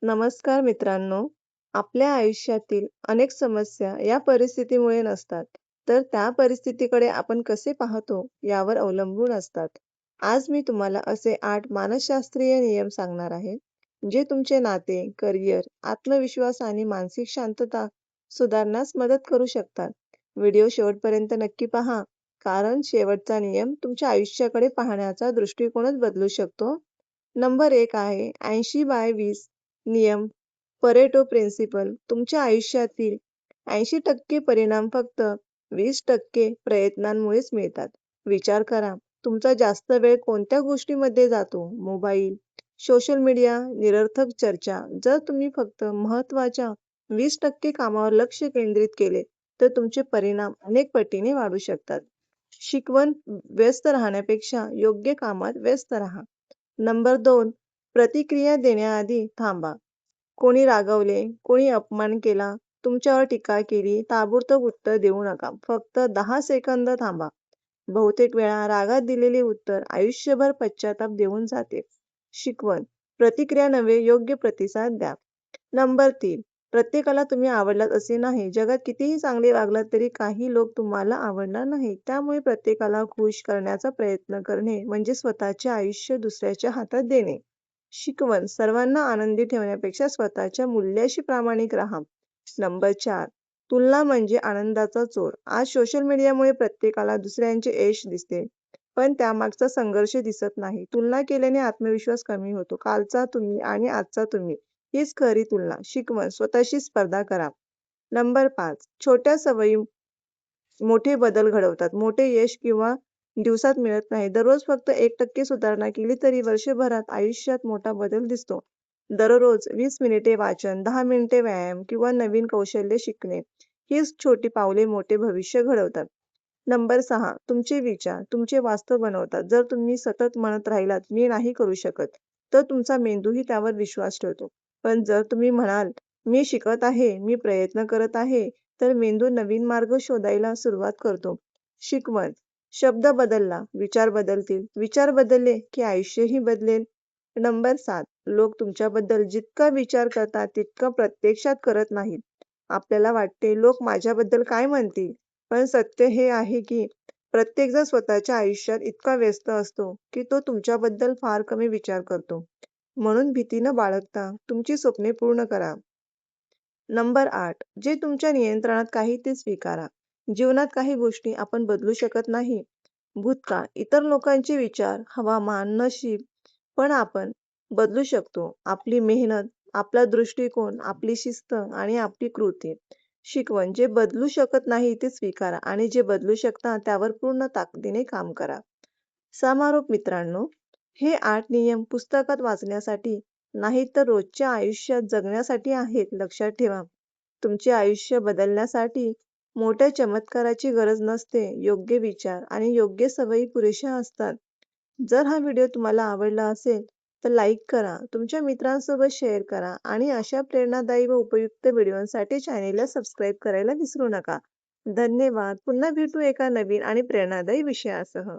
नमस्कार मित्रांनो. आपल्या आयुष्यातील अनेक समस्या या परिस्थितीमुळे नसतात, तर त्या परिस्थितीकडे आपण कसे पाहतो यावर अवलंबून असतात. आज मी तुम्हाला असे 8 मानसशास्त्रीय नियम सांगणार आहे, जे तुमचे नाते, करिअर, आत्मविश्वास आणि मानसिक शांतता सुधारण्यास मदत करू शकतात. व्हिडिओ शेवटपर्यंत नक्की पहा, कारण शेवटचा नियम तुमच्या आयुष्याकडे पाहण्याचा दृष्टिकोनच बदलू शकतो. नंबर 1 आहे 80/20 नियम. Pareto principle. तुमच्या आयुष्यातील 80% परिणाम फक्त 20% प्रयत्नांमुळेच मिळतात. विचार करा, तुमचा जास्त वेळ कोणत्या गोष्टीमध्ये जातो? मोबाईल, सोशल मीडिया, निरर्थक चर्चा. जर तुम्ही फक्त महत्त्वाच्या 20% कामावर लक्ष केंद्रित केले, तर तुमचे परिणाम अनेक पटीने वाढू शकतात. शिकवण. व्यस्त राहण्यापेक्षा योग्य कामात व्यस्त राहा. नंबर 2, प्रतिक्रिया देण्याआधी थांबा. कोणी रागावले, कोणी अपमान केला, तुमच्यावर टीका केली, ताबडतोब उत्तर देऊ नका. फक्त 10 सेकंद थांबा. बहुतेक वेळा रागात दिलेले उत्तर आयुष्यभर पश्चाताप देऊन जाते. शिकवण. प्रतिक्रिया नव्हे, योग्य प्रतिसाद द्या. नंबर 3, प्रत्येकाला तुम्ही आवडलात असे नाही. जगात कितीही चांगले वागलात तरी काही लोक तुम्हाला आवडणार नाहीत. त्यामुळे प्रत्येकाला खुश करण्याचा प्रयत्न करणे म्हणजे स्वतःचे आयुष्य दुसऱ्याच्या हातात देणे. शिकवण. सर्वांना आनंदी ठेवण्यापेक्षा स्वतःच्या मूल्याशी प्रामाणिक राहा. नंबर 4, तुलना म्हणजे आनंदाचा चोर. आज सोशल मीडियामुळे प्रत्येकाला दुसऱ्यांचे यश दिसते, पण त्यामागचा संघर्ष दिसत नाही. तुलना केल्याने आत्मविश्वास कमी होतो. कालचा तुम्ही आणि आजचा तुम्ही हीच खरी तुलना. शिकवण. स्वतःशी स्पर्धा करा. नंबर 5, छोट्या सवयी मोठे बदल घडवतात. मोठे यश किंवा दिवसात मिळत नाही. दररोज फक्त 1% सुधारणा केली तरी वर्षभरात आयुष्यात मोठा बदल दिसतो. दररोज 20 मिनिटे वाचन, 10 मिनिटे व्यायाम किंवा नवीन कौशल्य शिकणे. हीच छोटी पावले मोठे भविष्य घडवतात. नंबर 6, तुमचे विचार तुमचे वास्तव बनवतात. जर तुम्ही सतत म्हणत राहिलात, "मी नाही करू शकत," तर तुमचा मेंदूही त्यावर विश्वास ठेवतो. पण जर तुम्ही म्हणाल, "मी शिकत आहे, मी प्रयत्न करत आहे," तर मेंदू नवीन मार्ग शोधायला सुरुवात करतो. शिकवण. शब्द बदलला, विचार बदलतील. विचार बदलले की आयुष्यही बदलेल. नंबर 7, लोक तुमच्याबद्दल जितका विचार करतात तितकं प्रत्यक्षात करत नाहीत. आपल्याला वाटते, "लोक माझ्याबद्दल काय म्हणतील?" पण सत्य हे आहे की प्रत्येकजण स्वतःच्या आयुष्यात इतका व्यस्त असतो की तो तुमच्याबद्दल फार कमी विचार करतो. म्हणून भीती न बाळगता तुमची स्वप्ने पूर्ण करा. नंबर 8, जे तुमच्या नियंत्रणात काही ते स्वीकारा. जीवनात काही गोष्टी आपण बदलू शकत नाही. भूतकाळ, इतर लोकांचे विचार, हवामान, नशीब. पण आपण बदलू शकतो. आपली मेहनत, आपला दृष्टिकोन, आपली शिस्त आणि आपली कृती. शिकवण. जे बदलू शकत नाही ते स्वीकारा आणि जे बदलू शकता त्यावर पूर्ण ताकदीने काम करा. समारोप मित्रांनो, हे 8 नियम पुस्तकात वाचण्यासाठी नाही तर रोजच्या आयुष्यात जगण्यासाठी आहेत. लक्षात ठेवा, तुमचे आयुष्य बदलण्यासाठी मोठ्या चमत्काराची गरज नसते. योग्य विचार आणि योग्य सवयी पुरेशा असतात. जर हा व्हिडिओ तुम्हाला आवडला असेल तर लाईक करा, तुमच्या मित्रांसोबत शेअर करा आणि अशा प्रेरणादायी व उपयुक्त व्हिडिओंसाठी चॅनेलला सबस्क्राईब करायला विसरू नका. धन्यवाद. पुन्हा भेटू एका नवीन आणि प्रेरणादायी विषयासह.